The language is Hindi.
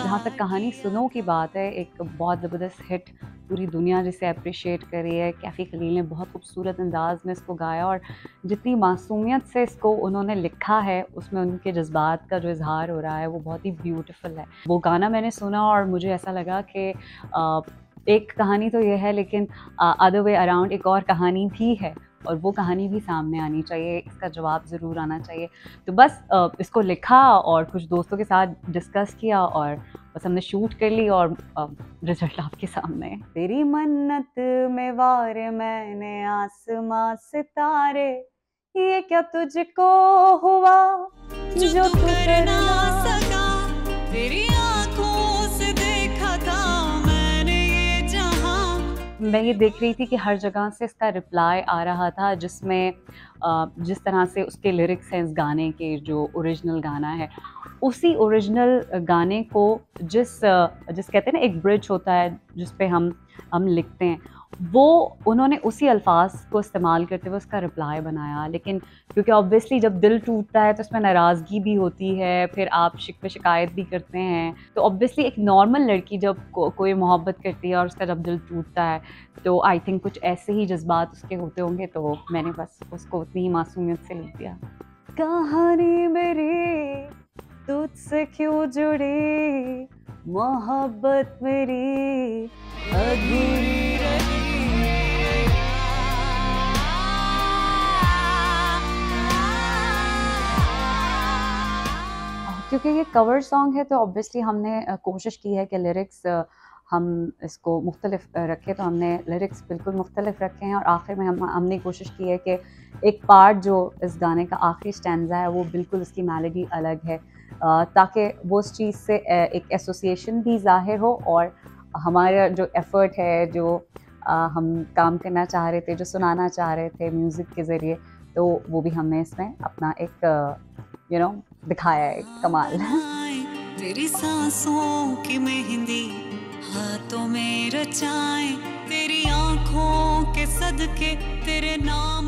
जहाँ तक कहानी सुनो की बात है, एक बहुत ज़बरदस्त हिट पूरी दुनिया जिसे एप्रिशिएट कर रही है। कैफ़ी खलील ने बहुत खूबसूरत अंदाज़ में इसको गाया और जितनी मासूमियत से इसको उन्होंने लिखा है, उसमें उनके जज़्बात का जो इज़हार हो रहा है, वो बहुत ही ब्यूटीफुल है। वो गाना मैंने सुना और मुझे ऐसा लगा कि एक कहानी तो ये है, लेकिन अदर वे अराउंड एक और कहानी भी है और वो कहानी भी सामने आनी चाहिए, इसका जवाब ज़रूर आना चाहिए। तो बस इसको लिखा और कुछ दोस्तों के साथ डिस्कस किया और बस हमने शूट कर ली और रिज़ल्ट आपके सामने है। तेरी मन्नत में वारे मैंने आसमां सितारे, ये क्या तुझको हुआ जो तू कर ना सका, तेरी आँखों से देखा था मैंने ये जहां। मैं ये देख रही थी कि हर जगह से इसका रिप्लाई आ रहा था, जिसमें जिस तरह से उसके लिरिक्स हैं इस गाने के, जो ओरिजिनल गाना है, उसी ओरिजिनल गाने को जिस कहते हैं ना, एक ब्रिज होता है जिस पे हम लिखते हैं, वो उन्होंने उसी अल्फाज को इस्तेमाल करते हुए उसका रिप्लाई बनाया। लेकिन क्योंकि ऑब्वियसली जब दिल टूटता है तो उसमें नाराज़गी भी होती है, फिर आप शिकवे शिकायत भी करते हैं, तो ऑब्वियसली एक नॉर्मल लड़की जब कोई मोहब्बत करती है और उसका जब दिल टूटता है, तो आई थिंक कुछ ऐसे ही जज्बात उसके होते होंगे, तो मैंने बस उसको उतनी ही मासूमियत से लिख दिया। कहानी मेरी तुझसे क्यों जुड़ी, मोहब्बत मेरी अधूरी रही। क्योंकि ये कवर सॉन्ग है तो ऑब्वियसली हमने कोशिश की है कि लिरिक्स हम इसको मुख्तलिफ रखें, तो हमने लिरिक्स बिल्कुल मुख्तलिफ रखे हैं और आखिर में हमने कोशिश की है कि एक पार्ट जो इस गाने का आखिरी स्टैंज़ा है वो बिल्कुल इसकी मेलोडी अलग है, ताकि वो उस चीज़ से एक एसोसिएशन भी ज़ाहिर हो और हमारा जो एफ़र्ट है, जो हम काम करना चाह रहे थे, जो सुनाना चाह रहे थे म्यूज़िक के ज़रिए, तो वो भी हमने इसमें अपना एक दिखाया है कमाल। तेरी सांसों की मेहंदी हाथों में रचाएं, तेरी आँखों के सदके तेरे नाम